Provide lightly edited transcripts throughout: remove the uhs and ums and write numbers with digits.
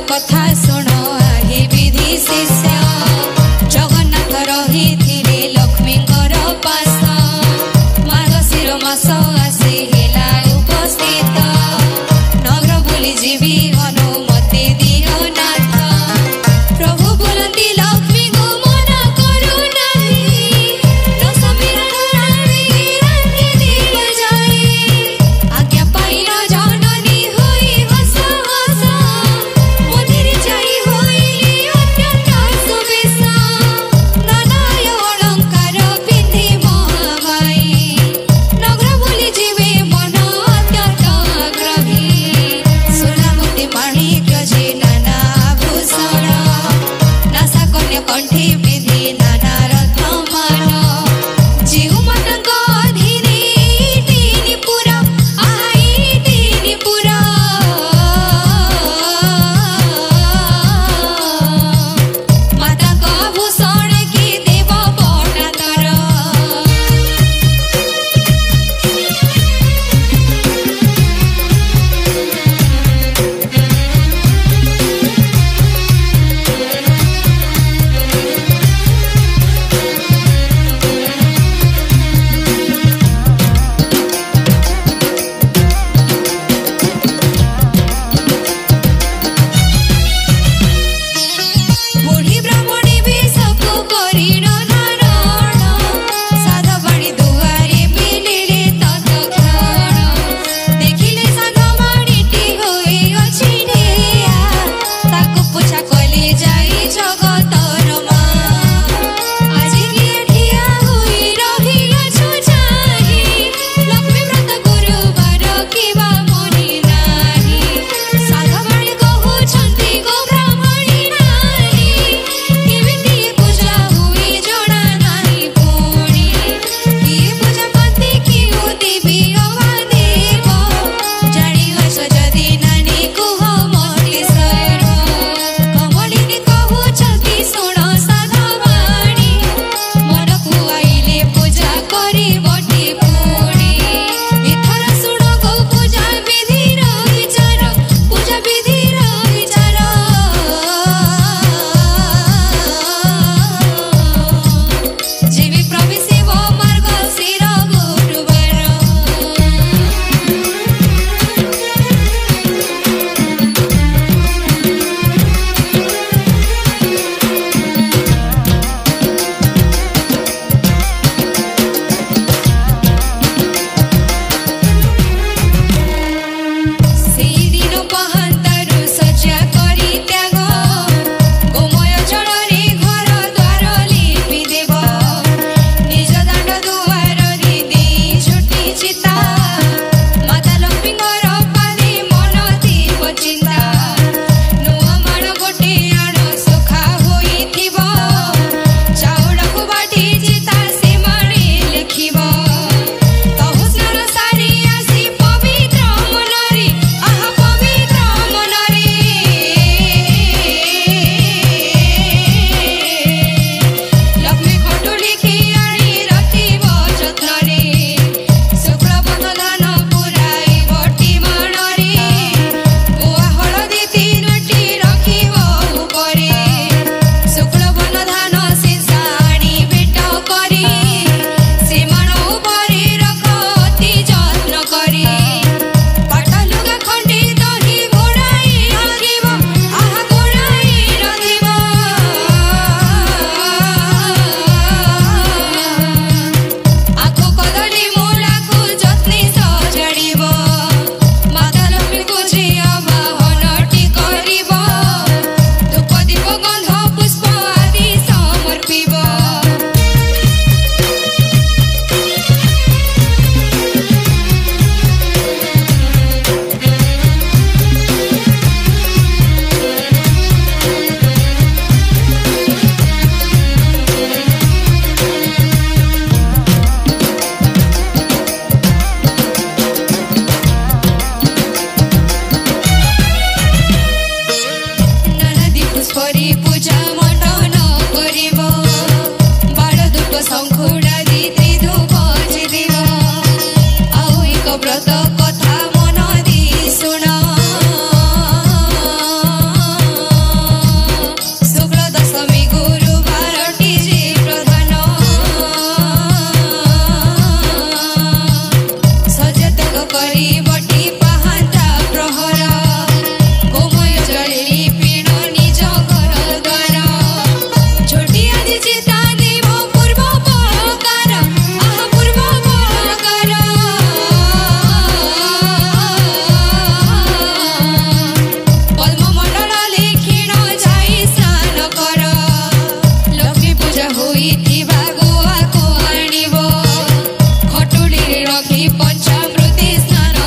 कथा शुण हे विधि शिष्य जगन्नाथ रही लक्ष्मी पास मार्गशीर मास आसी हेला उपस्थित नगर बुली जीवी अनुमति दियो नाथ प्रभु बोलती लक्ष्मी को मना करू नहीं दशमी रानी दियो जाए आज्ञा पाइन जननी होई हस हस मदिरी जाई करी बटी पाहांता प्रहर गोमय जळेली पिण निज घर द्वार झोटी आदि चिता देव पूर्व पकार आहा पूर्व पकार पद्म मंडल लेखिण जाई स्नान कर लक्ष्मी पूजा होइथिबा गुआ को आनिबो खटुली रखी पंचामृति स्नान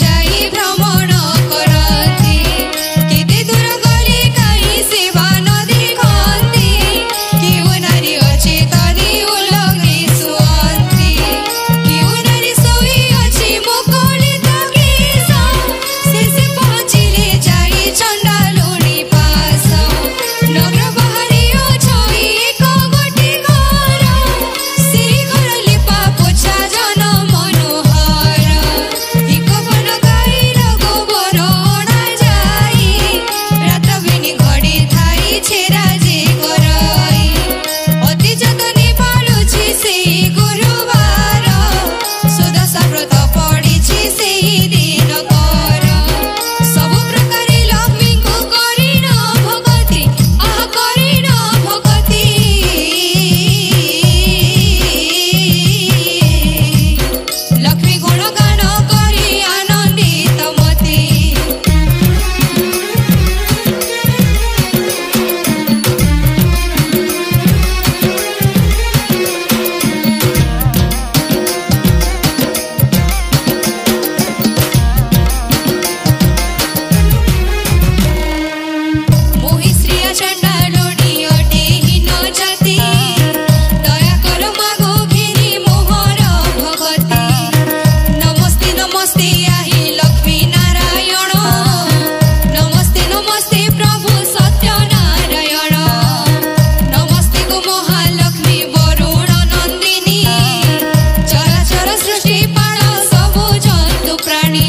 ଯାଇ ଭ୍ରମଣ କରନ୍ତି। କେତେ ଦୂର ଗଲେ କାହିଁ ସେବା ନ ଦେଖନ୍ତି। କେଉଁ ନାରୀ ଅଚେତନି ଉଲଗ୍ନେ ଶୁଅନ୍ତି। କେଉଁ ନାରୀ ଶୋଇଅଛି ମୁକୁଳିତ କେଶ। ଶେଷେ ପହଞ୍ଚିଲେ ଯାଇ ଚଣ୍ଡାଳୁଣୀ ପାଶ। ନଗର ବାହାରେ ଅଛଇ ଏକ ଗୋଟି ଘର। ସେହି ଘର ଲିପା ପୋଛା ଜନ ମନୋହର। ଏକ ବନ ଗାଈର ଗୋବର ଅଣାଯାଇ। ରାତ ବେନି ଘଡ଼ି ଥାଇ ଛେରା ଯେ କରଇ। ଅତି ଯତନେ ପାଳୁଛି ସେହି ଗୁରୁବାର। ସୁଦଶା ବ୍ରତ ପଡ଼ିଛି ସେହି ଦିନକର। ସବୁ ପ୍ରକାରେ ଲକ୍ଷ୍ମୀଙ୍କୁ କରିନ ଭଗତି। ଆହା କରିନ ଭଗତି। ଲକ୍ଷ୍ମୀ ଗୁଣଗାନ କରି ଆନନ୍ଦିତ ମତି। ମୋହି ଶ୍ରିୟା ଚଣ୍ଡାଳୁଣୀ ଅଟେ ହୀନ ଜାତି। ଦୟା କର ମାଗୋ ଘେରି ମୋହର ଭଗତି। ନମସ୍ତେ ନମସ୍ତେ ଆହି ଲକ୍ଷ୍ମୀ ନାରାୟଣ। ନମସ୍ତେ ନମସ୍ତେ ପ୍ରଭୁ ସତ୍ୟ ନାରାୟଣ। ନମସ୍ତେ ଗୋ ମହାଲକ୍ଷ୍ମୀ ବରୁଣ ନନ୍ଦିନୀ। ଚରାଚର ସୃଷ୍ଟି ପାଳ ସବୁ ଜନ୍ତୁ ପ୍ରାଣୀ।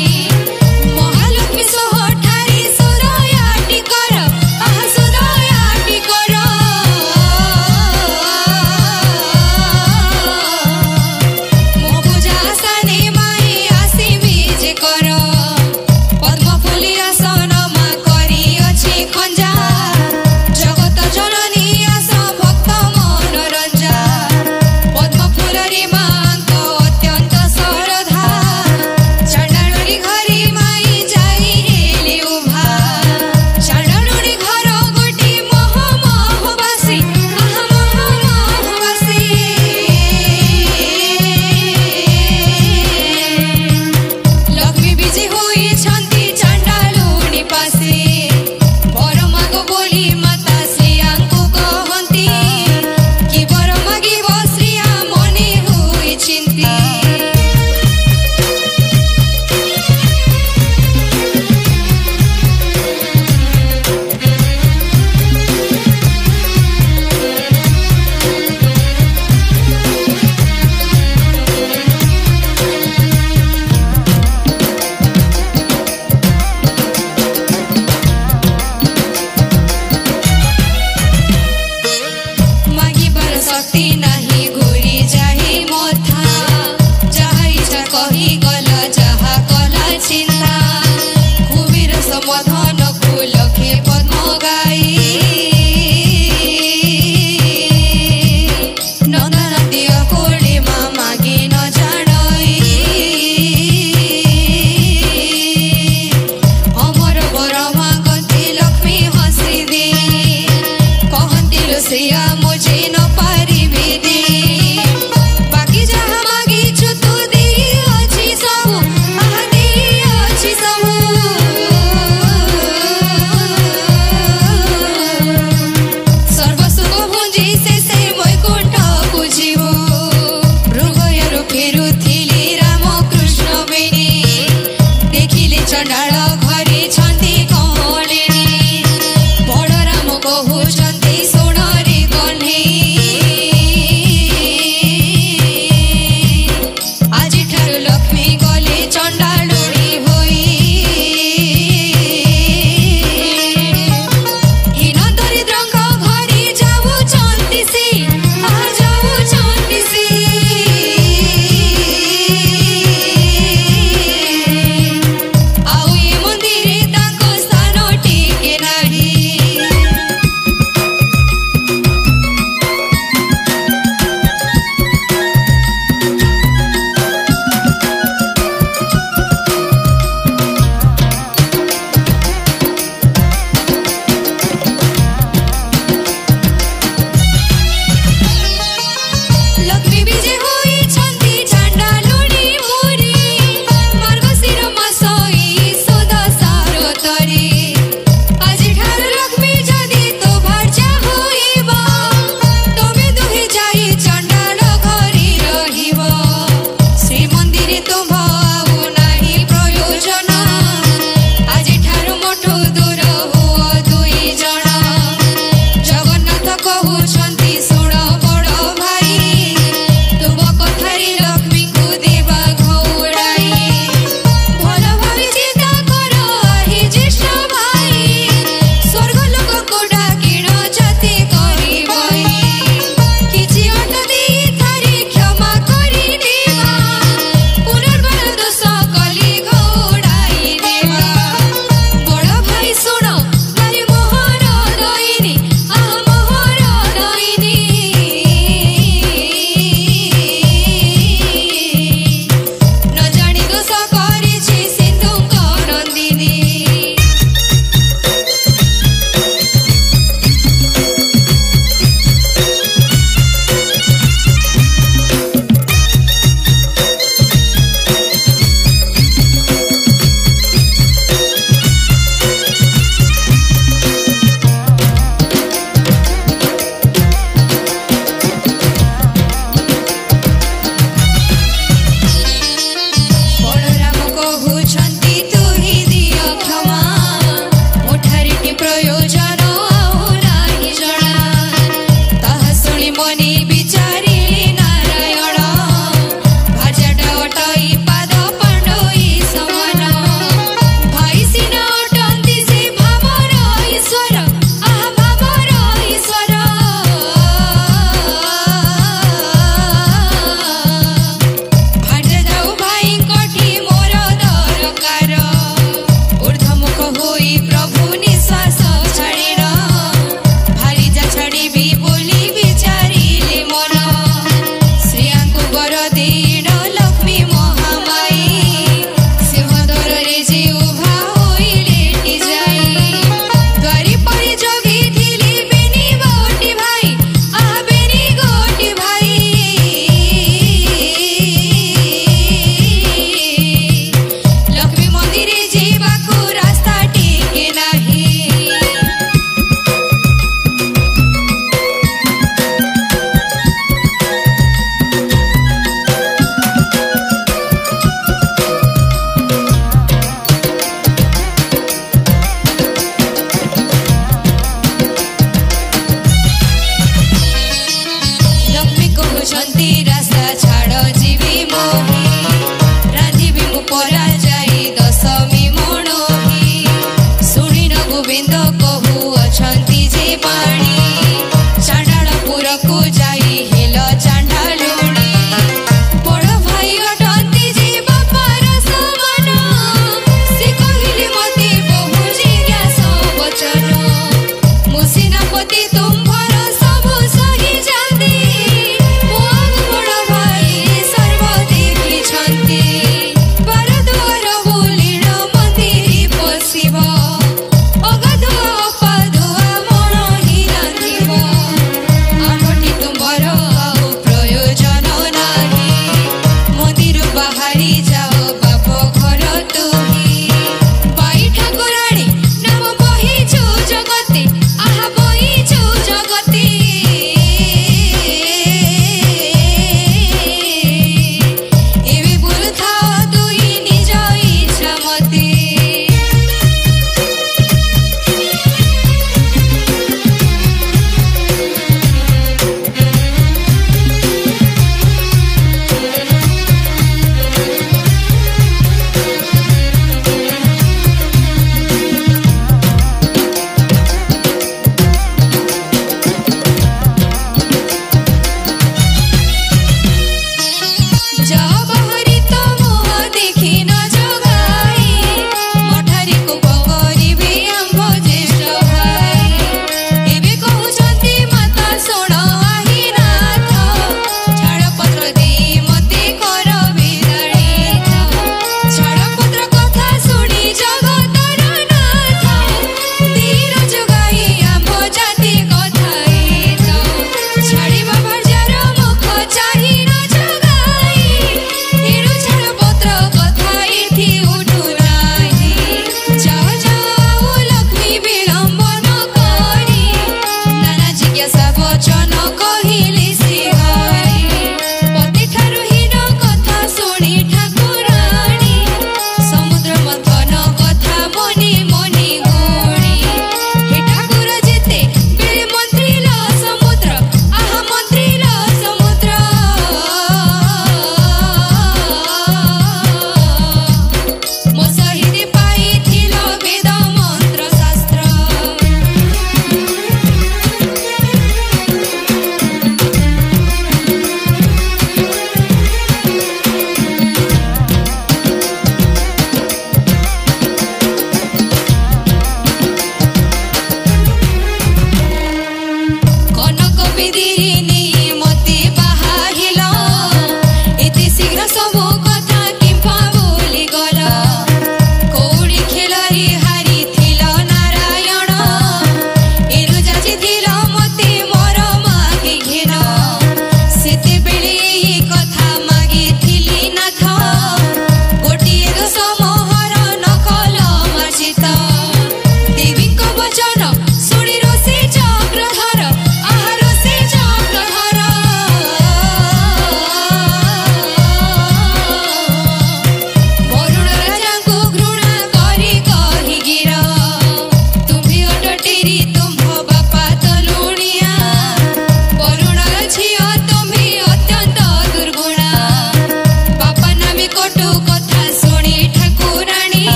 ମହାଲକ୍ଷ୍ମୀ ସହ ଠାରି ସୁଦୟାଟି କର। ଆହା ସୁଦୟାଟି କର। ମୋ ପୂଜା ଆସାନେ ମାଇ ଆସିବି ଯେ କର। ପଦ୍ମଫୁଲି ଆସନ ମା କରିଅଛି ଖଞ୍ଜା। ଜଗତ ଜନନୀ ଆସ ଭକ୍ତ ମନୋରଞ୍ଜା। ପଦ୍ମଫୁଲରେ ମାଙ୍କ ଅତ୍ୟନ୍ତ ଶରଧା। ଚଣ୍ଡାଳୁଣୀ ଘରେ ମାଇ ଯାଇ ହେଲେ ଉଭା। ଚଣ୍ଡାଳୁଣୀ ଘର ଗୋଟି ମହ ମହବାସୀ। ଆହା ମହ ମହବାସୀ। ଲକ୍ଷ୍ମୀ ବିଜେ ହୋଇଛନ୍ତି ଚଣ୍ଡାଳୁଣୀ ପାଶେ। ବର ମାଗ ବୋଲି ମାତା ଶ୍ରୀୟାଙ୍କୁ କହନ୍ତି। କି ବର ମାଗିବ ଶ୍ରୀୟା ମନେ ହୋଇ ଚିନ୍ତି। ମାଗିବାର ଶକ୍ତି ନାହିଁ ଘୂରି ଯାଇ ମଥା। ଯାହା ଇଚ୍ଛା କହିଗଲ ଯାହା କଲା ଚିନ୍ତା। କୁବୀର ସମାଧାନକୁ ଲକ୍ଷେ ପଦ୍ମ ଗାଇ। ନନ୍ଦନନ୍ଦିୟ କୋଳି ମା ମାଗି ନ ଜାଣଇ। ଅମର ବର ମାଗନ୍ତି ଲକ୍ଷ୍ମୀ ହସି ଦେଇ। କହନ୍ତି ଲୋ ଶ୍ରୀୟା ମୁଝେ ନ ପାରିବି ଦେଇ। ବାକି ଯାହା ମାଗିଛୁ ତୁ ଦେଇଅଛି ସବୁ। ଆହା ଦେଇଅଛି ସବୁ। ସର୍ବସୁଖ ଭୁଞ୍ଜି ଶେଷେ ବୈକୁଣ୍ଠକୁ ଯିବୁ। ମୃଗୟାରୁ ଫେରୁଥିଲେ ରାମକୃଷ୍ଣ ବେଣୀ। ଦେଖିଲେ ଚଣ୍ଡାଳ ଘରେ ଛନ୍ତି କଅଁଳିଣୀ। ବଡ଼ ରାମ କହୁଛନ୍ତି ଶୁଣ ରେ କହ୍ନେଇ। ଆଜିଠାରୁ ଲକ୍ଷ୍ମୀ ଗଲେ ଚଣ୍ଡାଳୁଣୀ ହୋଇ। ହୀନ ଦରିଦ୍ରଙ୍କ ଘରେ ଯାଉଛନ୍ତି ସେ। ଆହା ଯାଉଛନ୍ତି ସେ। ଆଉ ଏ ମନ୍ଦିରେ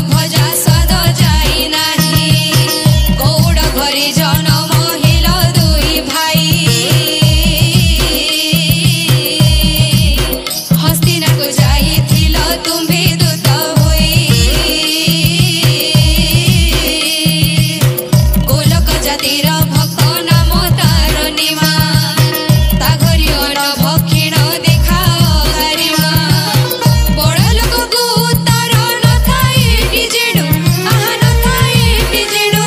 भजा स्वाद जाई नाही गौड़ घरे जन्म हेल दुई भाई हस्तिना को जाइथिल तुम्भे दूत होई गोलक जातिर भक्त नाम तार निमा ता घरी अण भक्षिण देखाओ गारिमा बड़ लोकको तार नथाए एटी जेडु आहा नथाए एटी जेडु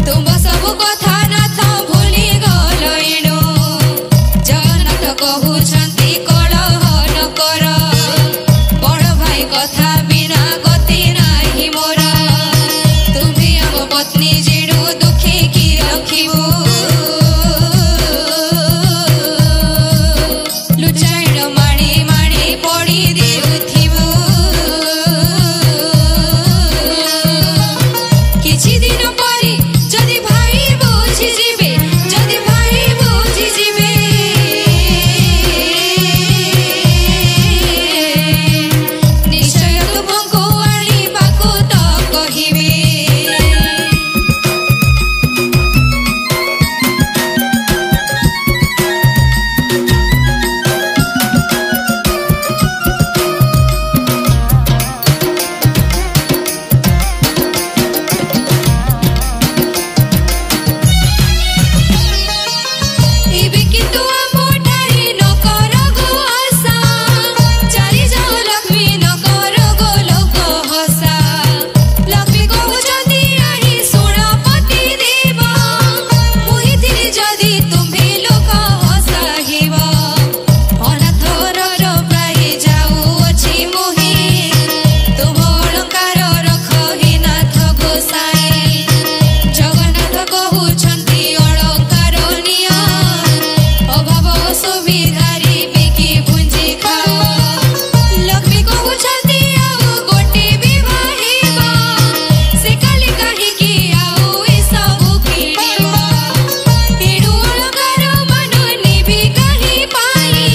तुम सब कथा नाथ भूली गल एणु जगन्नाथ कहुछन्ति कलह न कर बड़ भाई कथा बिना गति नाही मोर तुम्ही आम पत्नी जेडु दुखे की रखिबु लुचाइण माणी माणी पड़ी देउथिबु किछि दिन परे जदि भाई बुझि जिबे जदि भाई बुझि जिबे निश्चय तुमको आनिबाको त कहिबे इबे किन्तु आमोठारे न कर गो आशा चाली जाओ लक्ष्मी न कर गो लोक हसा लक्ष्मी कहुछन्ति आही शुण पति देव मुहिथिले जदि तुम्भे लोक हसाहिब अनाथर प्राय जाउअछि मोहि तुम अलंकार रख हे नाथ गोसाई जगन्नाथ कहुछन्ति अलंकार निया अभाव सुविधारी बिकी भुंजी खाओ लक्ष्मी कहुछन्ति आउ गोटे विवाहिब से काली काहिकी आउ ए सबु किणिब एणु अलंकार मन निभि काहि पाई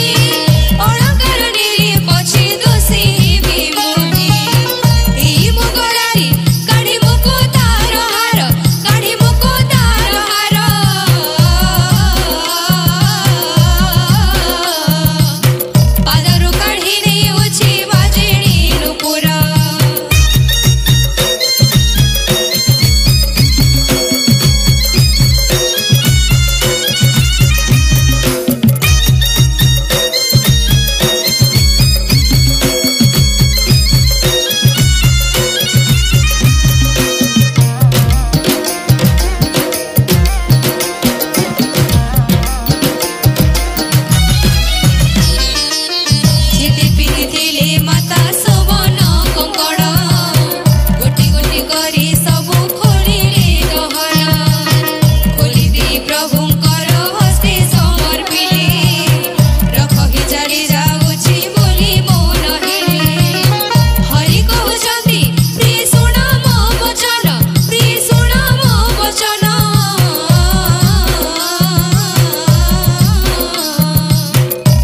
अलंकार नेले पछि दोषी हेबि मोहि एई मोगरारी काढी मोको तार हार काढी मोको तार हार पादरु काढी नेउछि बाजिणी नुपुर जेते पिन्धिथिले माता सोबन कंकण गोटी गोटी करी सबु खोलिले गहना खोली देई प्रभुंकर हस्ते समर्पिले रखहि चाली जाउछि बोली मौन हेले हरि कहुछन्ति प्रिय शुण मो वचन प्रिय शुण मो वचन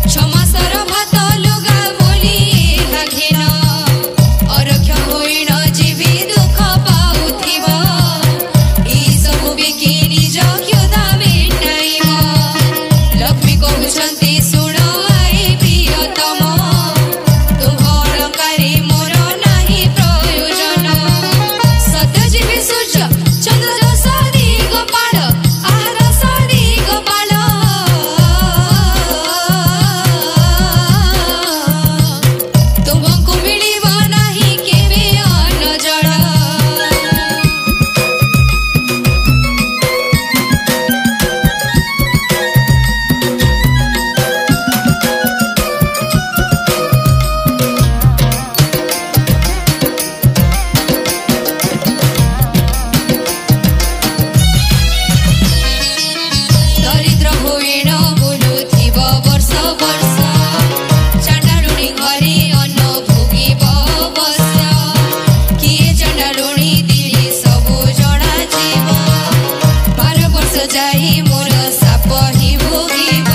क्षमासर भात लुगा बोली एहा घेन अरक्ष होइन जीवी दुख पाउथिब एई सबु बिकी निज क्षुधा मेटाइब लक्ष्मी कहुछन्ति शुण आए प्रियतम तुम अलंकारी मोर नाही प्रयोजन सत्यजीवी सूर्य चंद्र जस दिगपाल आहार स दिगपाल तुमको मिलिब नाही केबे अन्न जल दरिद्र होइन बोलुथिब वर्ष वर्ष चांडालुणी घरे अन्न भोगिब बस्य किए चांडालुणी दिली सबु जणा जीव 12 वर्ष जाई मोर साप हि भोगिब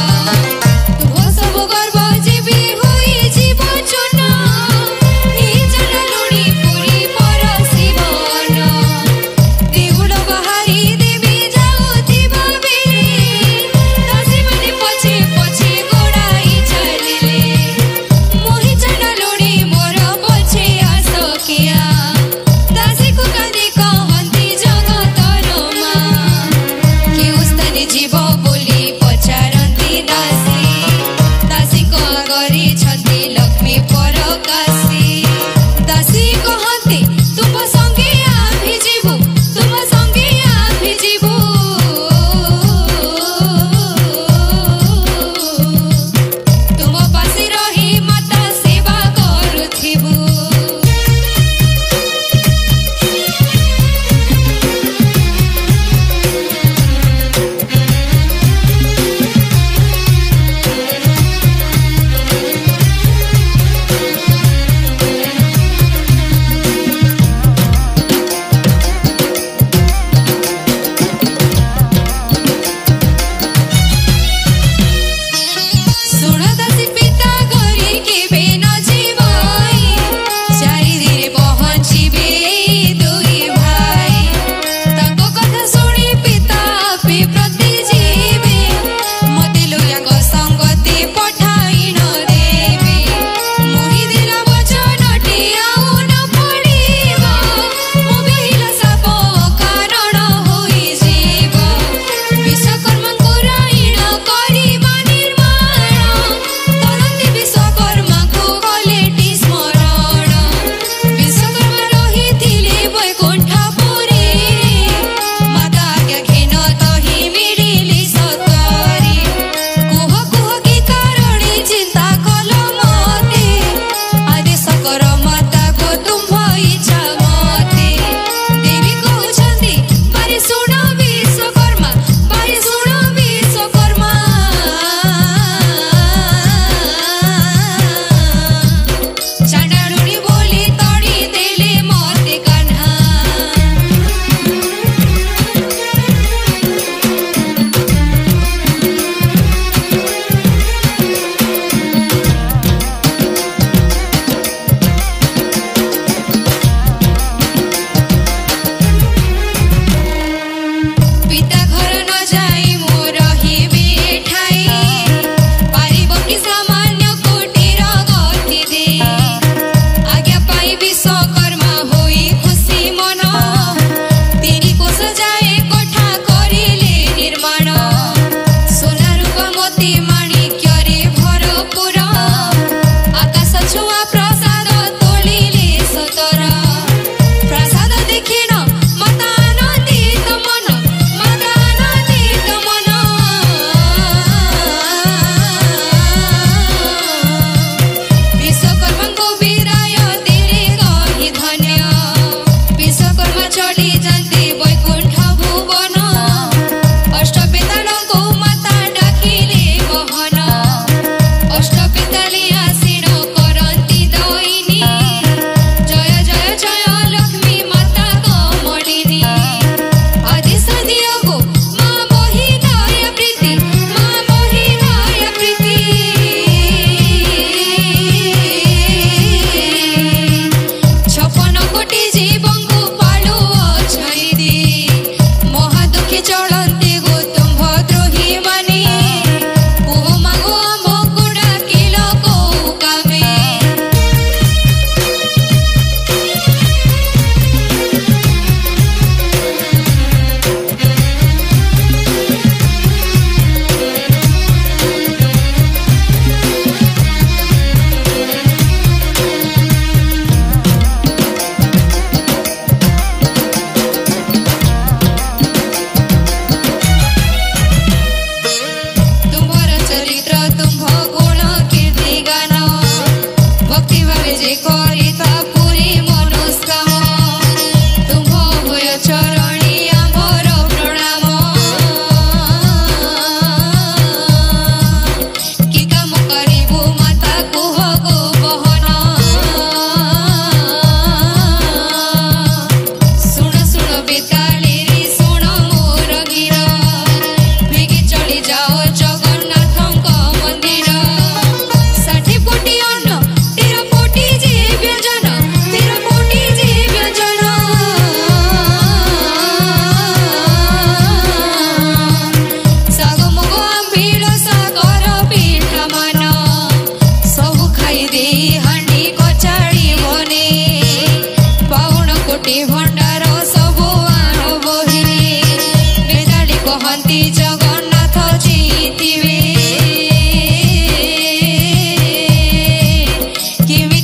तुम सब गर्भ जीवी होई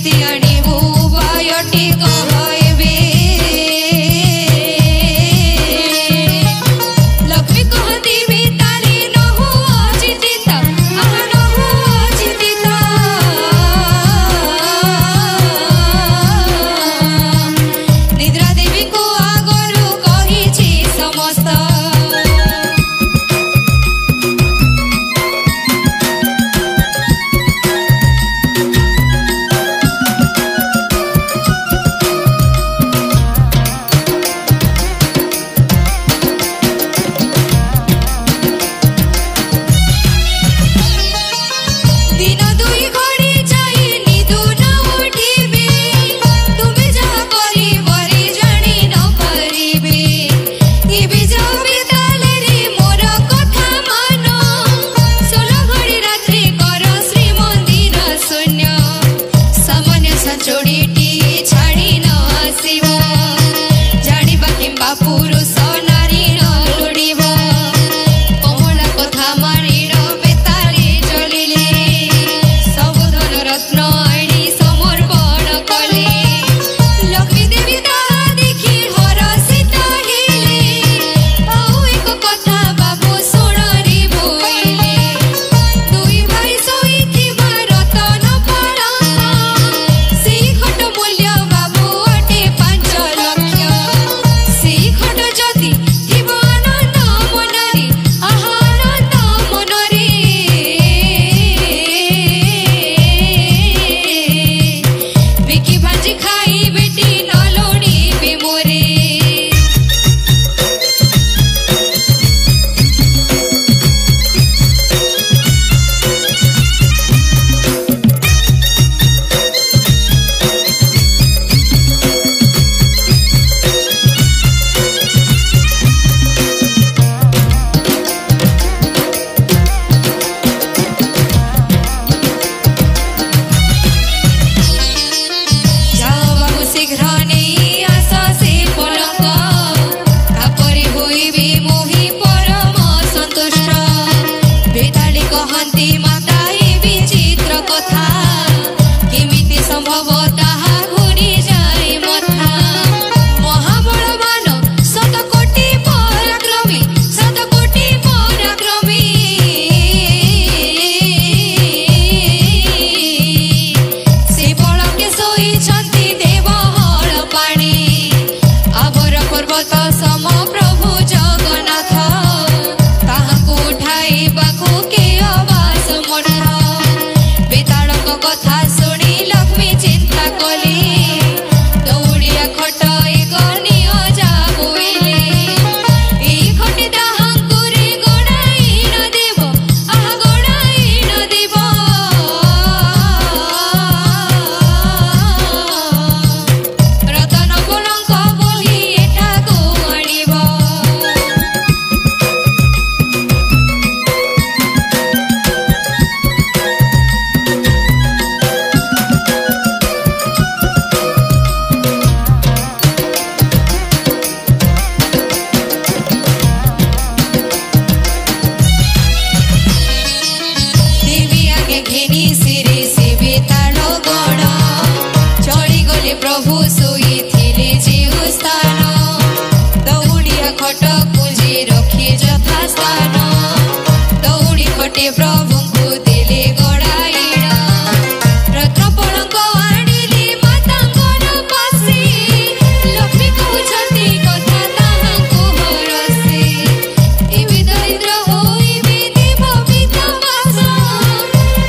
କେମିତି ଆଣିବୁ ଉପାୟଟି କହିବେ। ଲକ୍ଷ୍ମୀ କହନ୍ତି ଭିତାଳି ନହୁ ଅଚିନ୍ତିତ, ଆହା ନହୁ ଅଚିନ୍ତିତ। ନିଦ୍ରା ଦେବୀଙ୍କୁ ଆଗରୁ କହିଛି ସମସ୍ତ। ଦିନ ଦୁଇ ଘଡ଼ି ଯାଇ ନିଦୁ ନ ଉଠିବେ, ତୁମେ ଯାହା କରିବରେ ଜାଣି ନ ପାରିବେ। ଏବେ ଯାଅ ବିଦ୍ୟାଳୟରେ ମୋର କଥା ମାନ, 16 ଘଡ଼ି ରାତ୍ରି କର ଶ୍ରୀମନ୍ଦିର ଶୂନ୍ୟ। ସାମାନ୍ୟ ସଞ୍ଚୋଡ଼ିଟିଏ ଛାଡ଼ି ନ ଆସିବ, ଜାଣିବା କିମ୍ବା ପୁରୁଷ ନାରୀ ନ ଲୋଡ଼ିବ। କମଳା କଥା ମାରିଣ ବେତାଳେ ଚଳିଲେ, ସବୁ ଧନ ରତ୍ନ ଆଣି ସମର୍ପଣ କଲେ। ଲକ୍ଷ୍ମୀ ଦେବୀ ତାହା ଦେଖି ହରଷିତ ହେଲେ, ଆଉ ଏକ କଥା ବାବୁ ଶୁଣରେ ବୋଇଲେ। ଦୁଇ ଭାଇ ଶୋଇଥିବା ରତନ ପଲଙ୍କ, ସେଇ ଖଟ ମୂଲ୍ୟ ବାବୁ ଅଟେ 5 ଲକ୍ଷ। ସେଇ ଖଟ ଯଦି ଥିବ ଆନନ୍ଦ ମନରେ, ଆହା ଆନନ୍ଦ ମନରେ। ବିକି ଭାଜି ଖାଇ ବେଟି ନ ଲୋଡ଼ିବେ ମୋରେ। ଯାଅ ବାବୁ ଶୀଘ୍ର ନେଇ ଆସ ସେ ପଲଙ୍କ, ତାପରେ ହୋଇବି ମୋହି ପରମ ସନ୍ତୁଷ୍ଟ। ବେତାଳି କହନ୍ତି ମାତା ଏ ବିଚିତ୍ର କଥା, କେମିତି ସମ୍ଭବ ତାହା ଘୁରି ଯାଏ ମଥା। ମହାବଳବାନ ଶତକୋଟି ପରାକ୍ରମୀ, ଶତକୋଟି ପରାକ୍ରମୀ। ସେ ପଳକେ ଶୋଇଛନ୍ତି ଦେବହଳ ପାଣି, ଆବର ପର୍ବତ ସମ ପ୍ରଭୁ ଜଗନ୍ନାଥ। ତାହାଙ୍କୁ ଉଠାଇବାକୁ କେ ଅବାସ ମଠ। ବେତାଳଙ୍କ କଥା ଶୁଣି ଲକ୍ଷ୍ମୀ ଚିନ୍ତା କଲେ, ଦୌଡ଼ିଆ ଖଟ ଏକ ନିଅ ଯା ବୋଇଲେ। ଏଇ ଖଟି ତାହାଙ୍କୁରେ ଗଡ଼ାଇ ନ ଦେବ, ଆହା ଗଡ଼ାଇ ନ ଦେବ। ରତନ ପଲଙ୍କ ବୋହି ଏଠାକୁ ଆଣିବ। ଦେବୀ ଆଗେ ଘେନି ଶିରେ ସେ ବେତାଳ ଗଣ, ଚଳିଗଲେ ପ୍ରଭୁ ଶୋଇଥିଲେ ଯେଉଁ ସ୍ଥାନ। ଦୌଡ଼ିଆ ଖଟ କୁଞ୍ଜି ରଖି ଯଥା ସ୍ଥାନ, ଦୌଡ଼ି ଖଟେ ପ୍ରଭୁଙ୍କୁ ଦେଲେ ଗଡ଼ାଇଣ। ରତ୍ନ ପଲଙ୍କ ଆଣିଲେ ମାତାଙ୍କର ପାଶେ, ଲକ୍ଷ୍ମୀ କହୁଛନ୍ତି କଥା ତାହାଙ୍କୁ ହରଷେ। ଏବେ ଦରିଦ୍ର ହୋଇବେ ଦେବ ବିଧବାସ,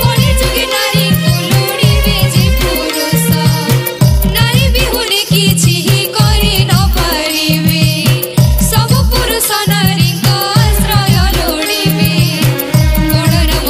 କଳି ଯୁଗେ ନାରୀଙ୍କୁ ଲୋଡ଼ିବେ ଯେ ପୁରୁଷ। ନାରୀ ବିହୁନେ କିଛି କରି ନ ପାରିବେ, ସବୁ ପୁରୁଷ ନାରୀଙ୍କ ଆଶ୍ରୟ ଲୋଡ଼ିବେ। ବଡ଼ ନାମ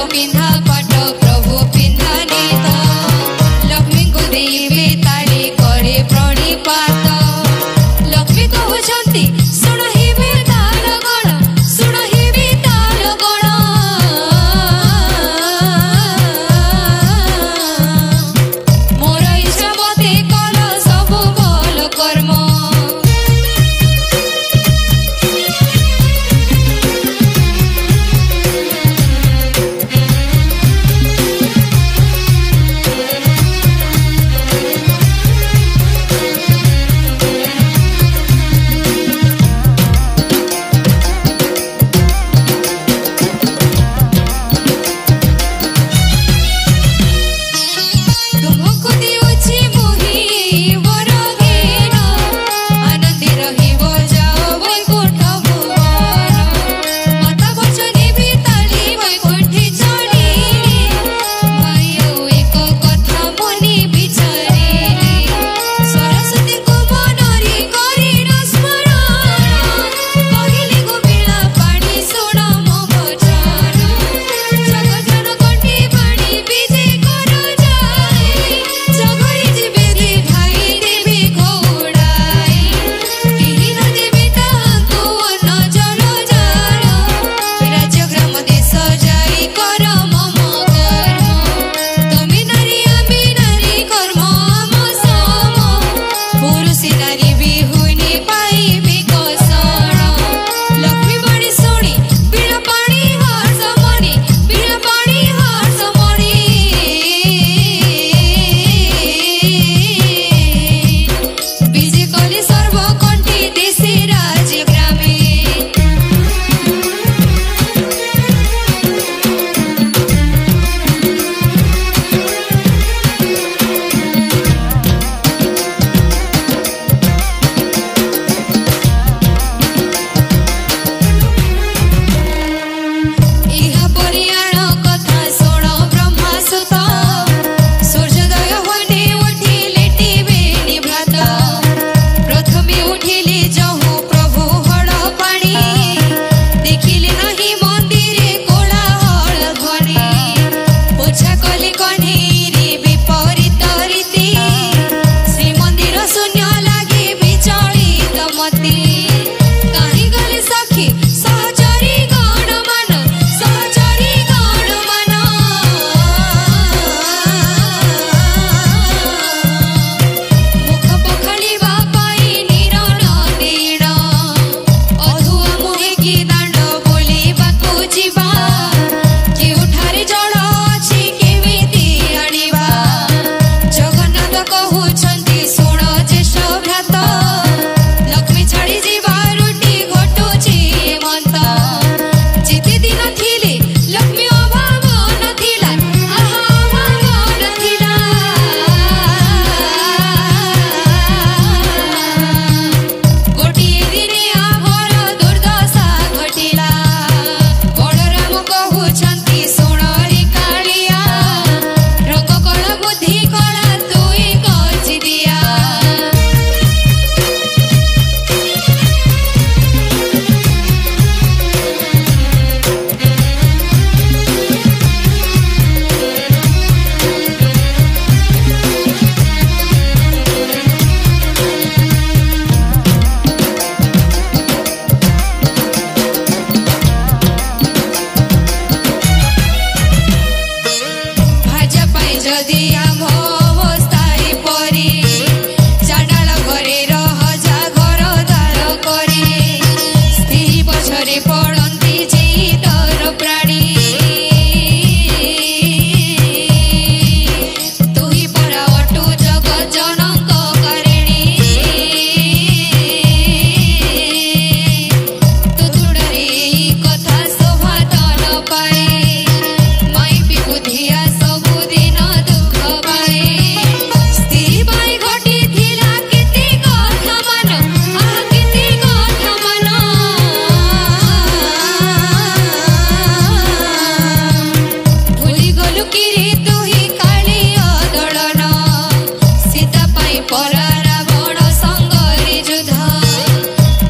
कला रावण संगरे युद्ध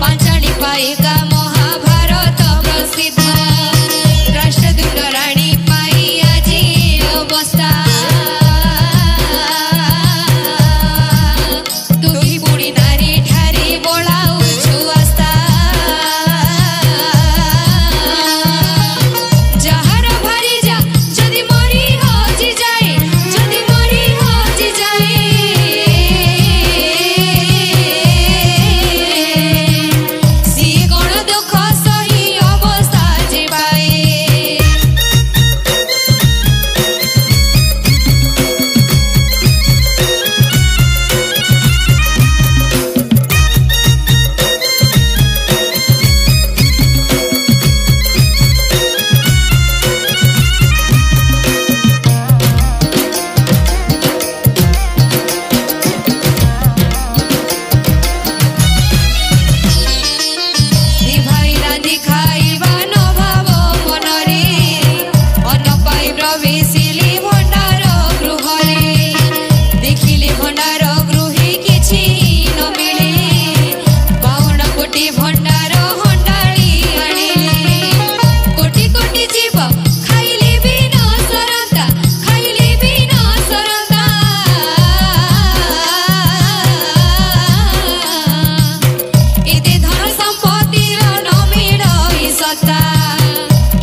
पांचाली पाइका महाभारत प्रसिद्ध राष्ट्रदूत रानी पाई आजी अवस्था तुही बुढ़ी नारी ठारी बोलाउछु आस्था जहार भारी जा जदि मरी हजि जाए जदि मरी हजि जाए सिए कोन दुख सही अवस्था जे पाए दिभाई रांधि खाइबा न भाव मनरे अन्न पाई प्रवेशिले भण्डार गृहरे देखिले भण्डार गृहे किछि न मिले 52 कोटी भण्डार हण्डाळी आनिले कोटी कोटी जीव खाइले भी न सरंता खाइले भी न सरंता एते धन सम्पत्तिर न मिलई सत्ता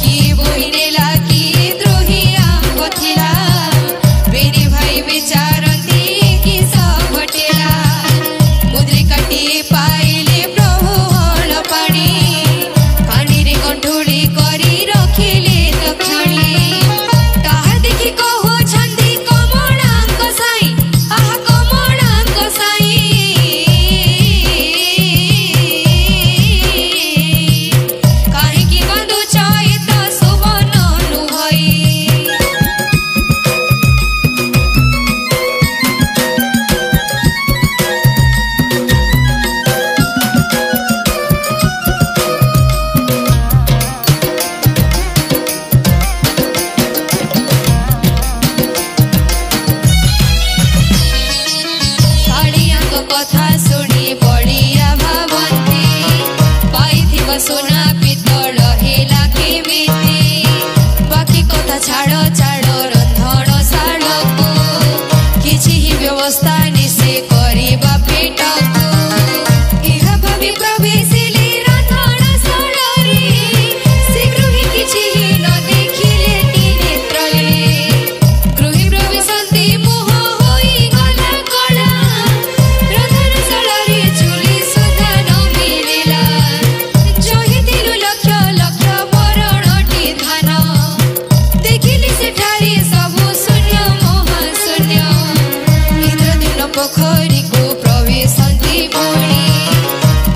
कि बोइनेला कि द्रोही आम्ब थिला बेनी भाई विचारन्ती कि सब घटेला मुद्रिकाटिए पाइले प्रभु हल पानी पानीरे कण्ठुली करी रखिले दक्षिणी ताहा देखि कहुछन्ति कमलांक साई आहा कमलांक साई काहेकि बाँधुछ एत सुवन नुहई कालियाଙ୍କ କଥା ଶୁଣି ବଳିଆ ଭାବନ୍ତି ପାଇଥିବ ସୁନା ପିତ୍ତଳ ହେଲା କେମିତି ବାକି କଥା ଛାଡ଼ ଛାଡ଼ ରନ୍ଧଣ ଶାଳକୁ କିଛି ହିଁ ବ୍ୟବସ୍ଥା ନିଶେ କରିବା ପେଟକୁ ଏହା ଭାବି ପ୍ରବେଶିଲେ ରନ୍ଧଣ ଶାଳରେ ସେ ଗୃହୀ କିଛି ହିଁ ନ ଦେଖିଲେ ଟି ନେତ୍ରରେ ଗୃହୀ ପ୍ରବେଶନ୍ତି ମୁହଁ ହୋଇଗଲା କଳା ରନ୍ଧନଶାଳରେ ଚୁଲି ସୁଦ୍ଧା ନ ମିଳିଲା ଜହିଥିଲୁ ଲକ୍ଷ ଲକ୍ଷ ବରଣଟି ଧାନ ଦେଖିଲି ସେଠାରେ ସବୁ ଶୂନ୍ୟ ମହାଶୂନ୍ୟ ଇନ୍ଦ୍ରଧନୁ ପୋଖରୀକୁ ପ୍ରବେଶନ୍ତି ପୁଣି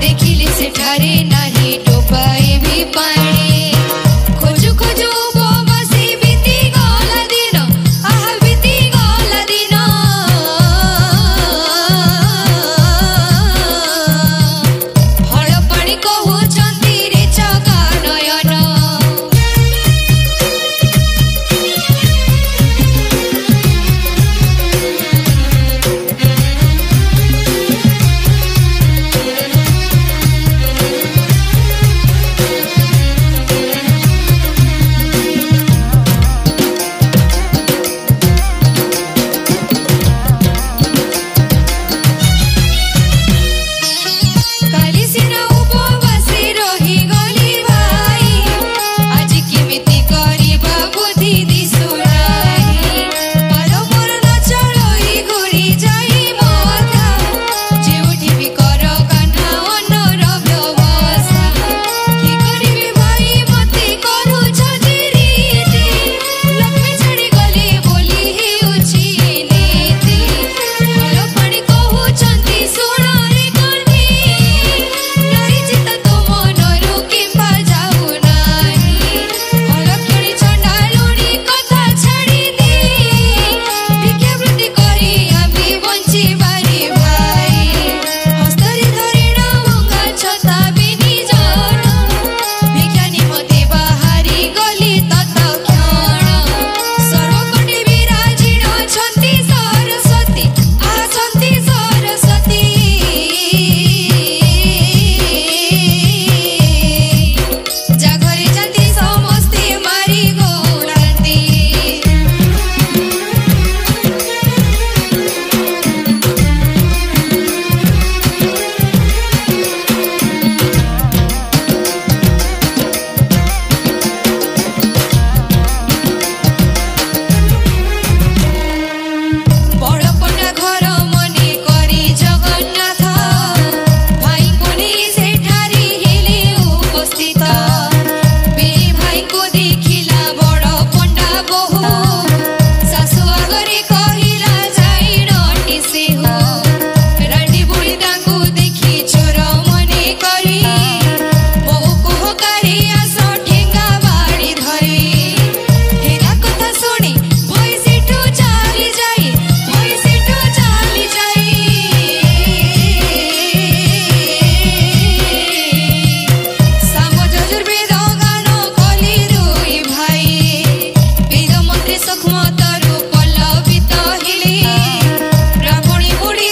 ଦେଖିଲି ସେଠାରେ ନାହିଁ ଟୋପାଏ ବି ପାଣି ଖୋଜୁ ଖୋଜୁ ଉପବାସୀ ବିତିଗଲା ଦିନ ଆହା ବିତିଗଲା ଦିନ ହଳ ପାଣି କହୁଛନ୍ତି ରେ ଚକା ନୟନ ରାଣ୍ଡି ବୁଢ଼ୀ ତାଙ୍କୁ ଦେଖି ଚୋର ମନେ କରି ବହୁ କୁହକାରୀ ଆସ ଠେଙ୍ଗା ବାଡ଼ି ଧରି ଠେଙ୍ଗା କଥା ଶୁଣି ଭୟ ସେଠୁ ଚାଲି ଯାଇ ଶାମ ଯଜୁର୍ବେଦ ଗାନ କଲି ଦୁଇ ଭାଇ ବେଦ ମନ୍ତ୍ରୀ ସୂକ୍ଷ୍ମ ତରୁ ପଲ୍ଲବିତ ହେଲେ ବ୍ରାହ୍ମଣୀ ବୁଢ଼ୀ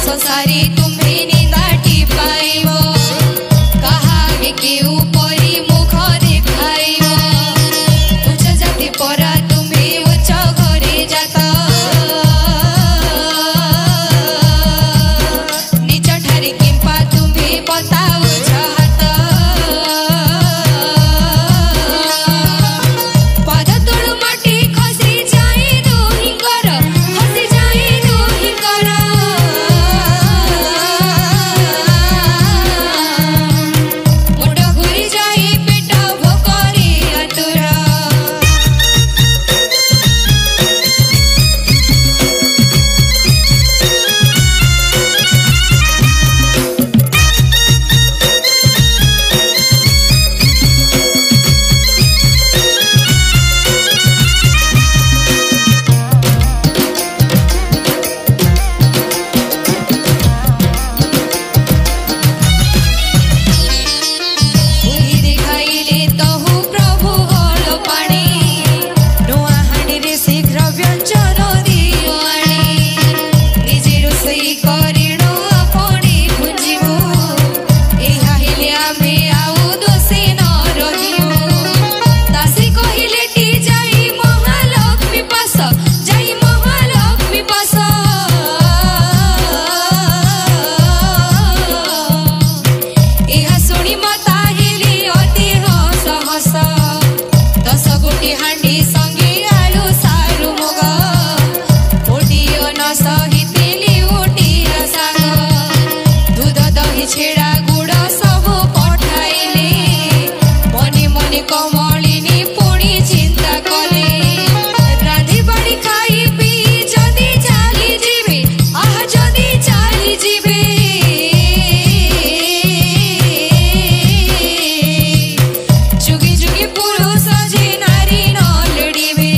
संसारी तुम्हें निंदाटी पाइबो कहा के उपरी मुख कमलिनी पुणी चिंता कले रांधि बाड़ी खाई पी जदि चाली जीवे आह जदि चाली जीवे जुगे जुगे पुरुष जे नारी न लड़िबे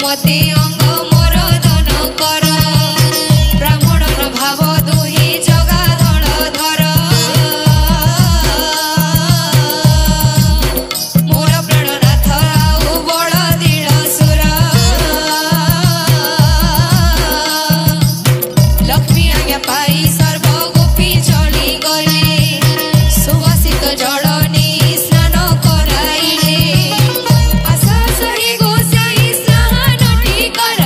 मते अंग मोर दन कर ब्राह्मण प्रभाव दुहि जगा दल धर मोर प्राणनाथ आउ बड़ दृढ़ सुर लक्ष्मी आज्ञा पाई सर्व गोपी चली गले सुवासित जल नहीं स्नान कराइले आशा सही गोसाई स्नान टी कर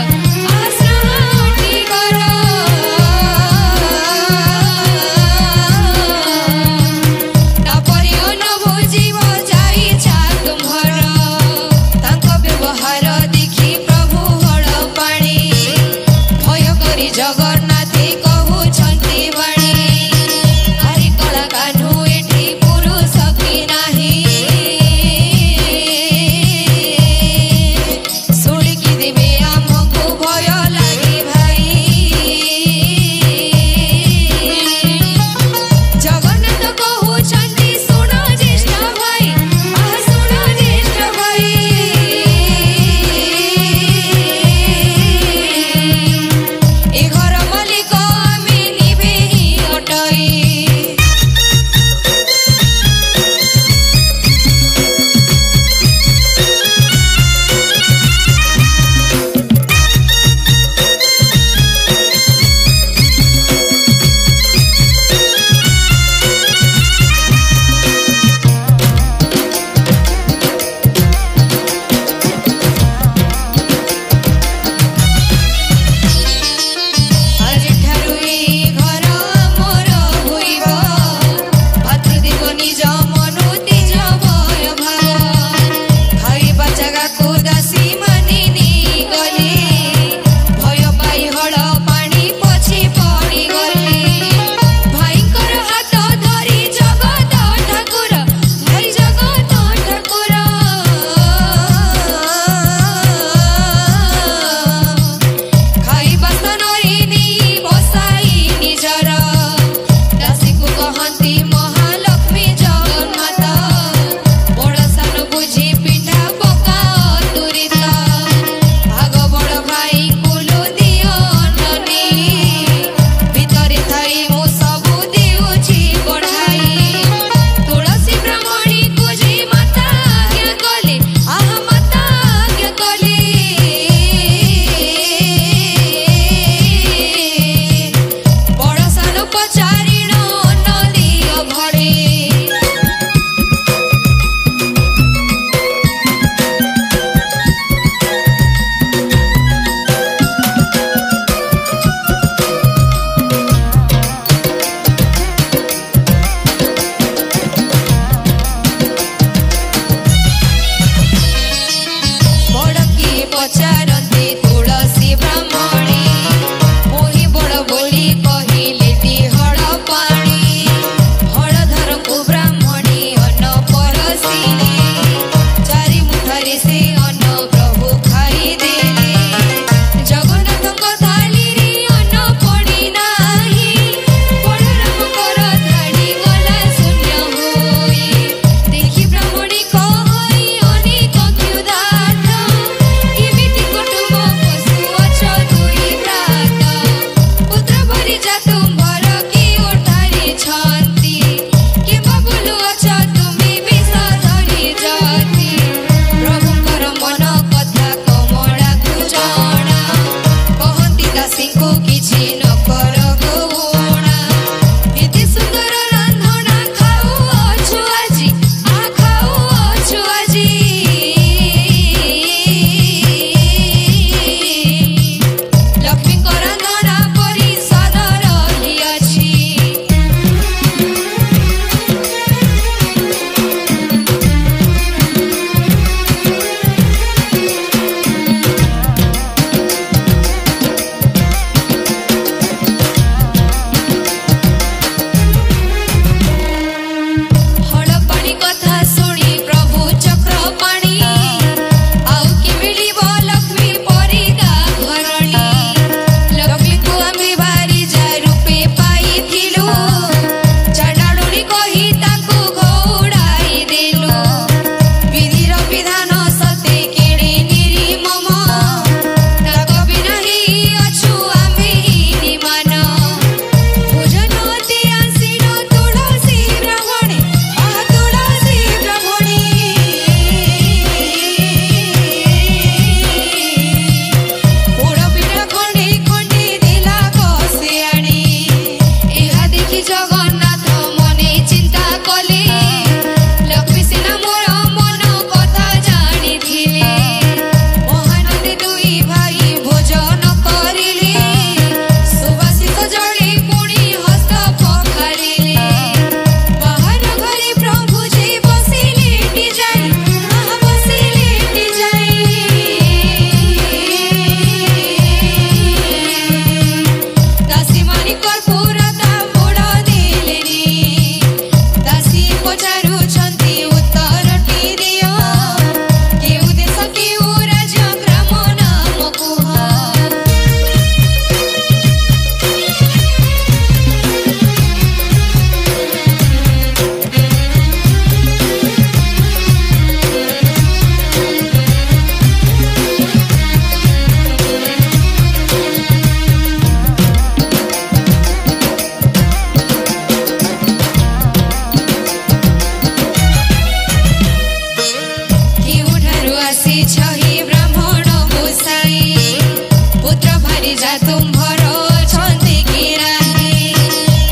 ଯା ତୁମ୍ଭର ଅଛନ୍ତି କି ନାହିଁ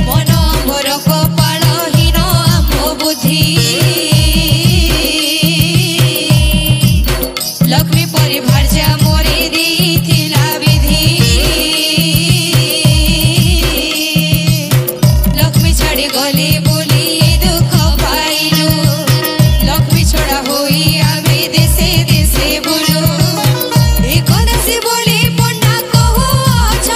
ମନ ମୋର କପାଳହୀନ ଆମ ବୁଦ୍ଧି ଲକ୍ଷ୍ମୀ ପରିଭାର୍ଯ୍ୟା ମୋରି ଦେଇଥିଲା ବିଧି ଲକ୍ଷ୍ମୀ ଛାଡ଼ି ଗଲି ବୋଲି ଦୁଃଖ ପାଇଲୁ ଲକ୍ଷ୍ମୀ ଛଡ଼ା ହୋଇ ଆମେ ଦେଶେ ଦେଶେ ବୁଲୁ ଏକ ଦାସୀ ବୋଲି ପଣ୍ଡା କହୁଅଛ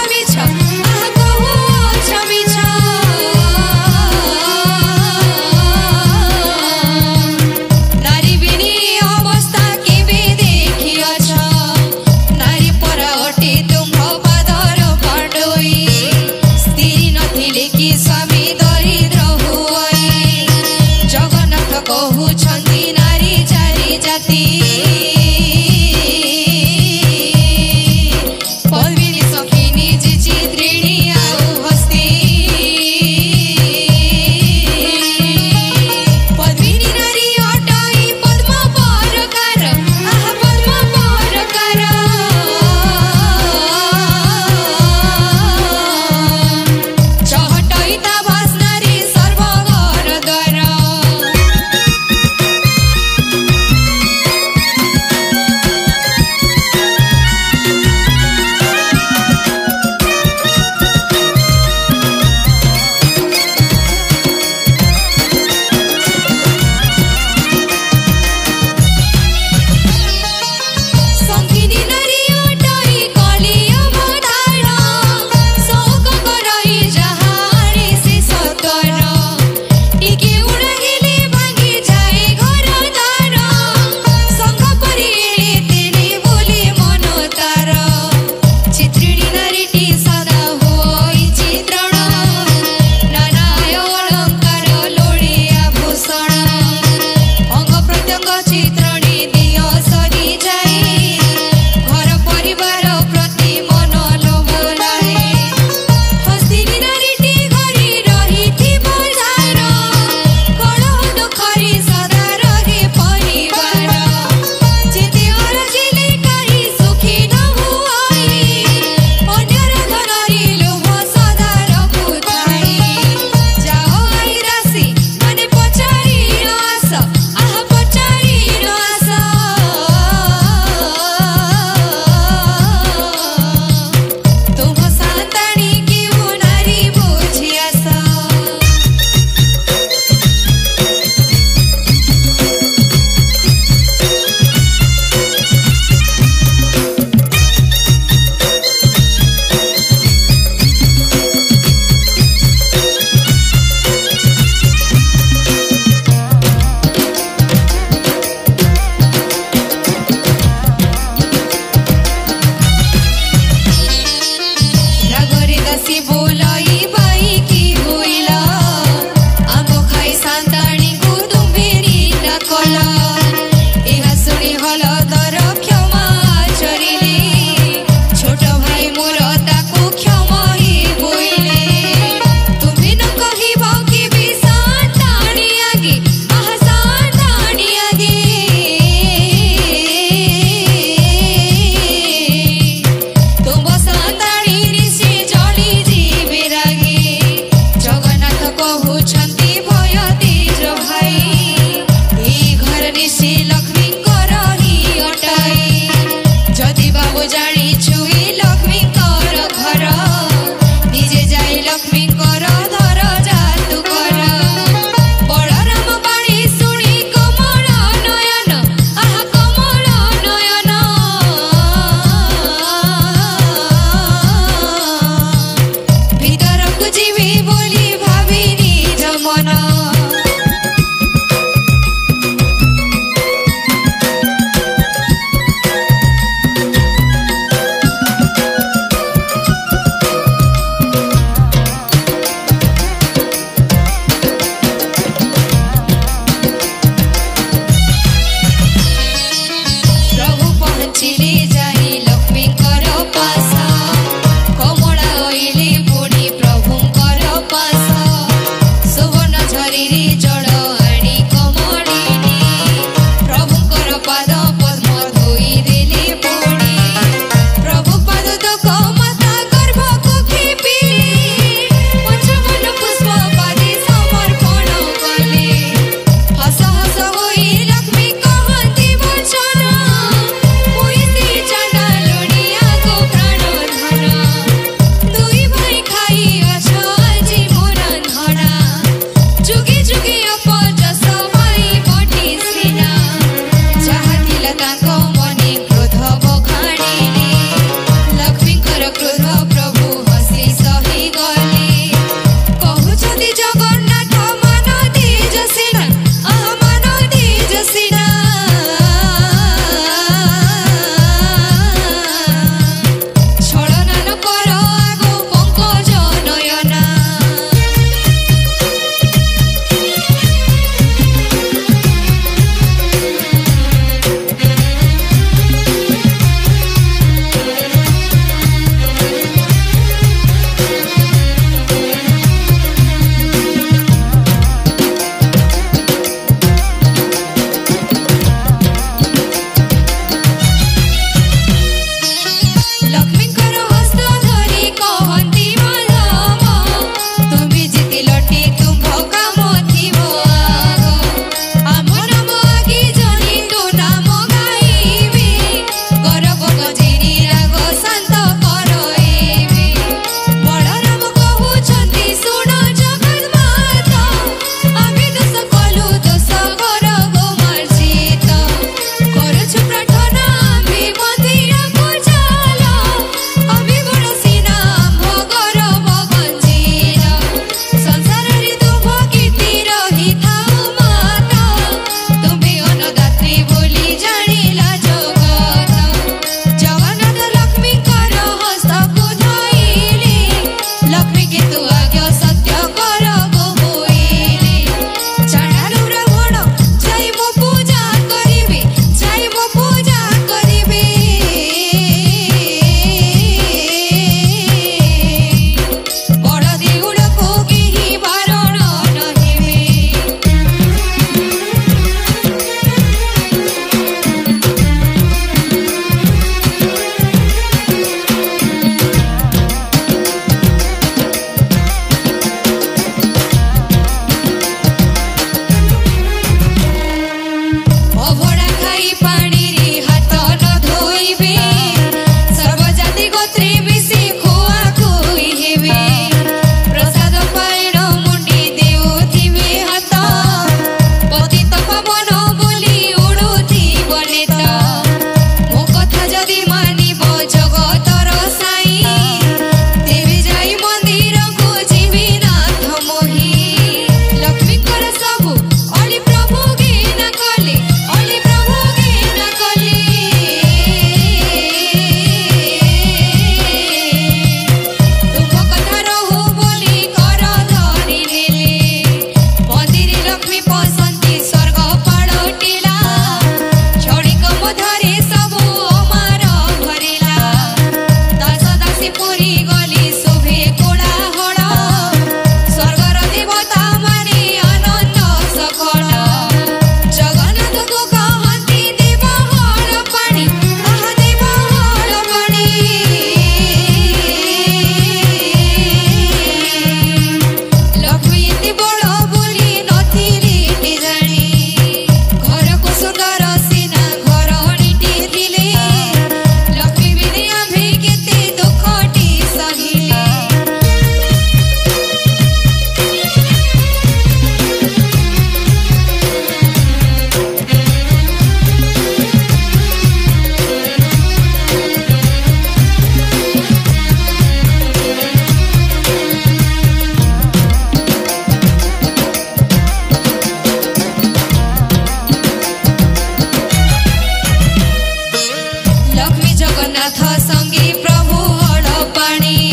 संगी प्रभु हड़ पाणी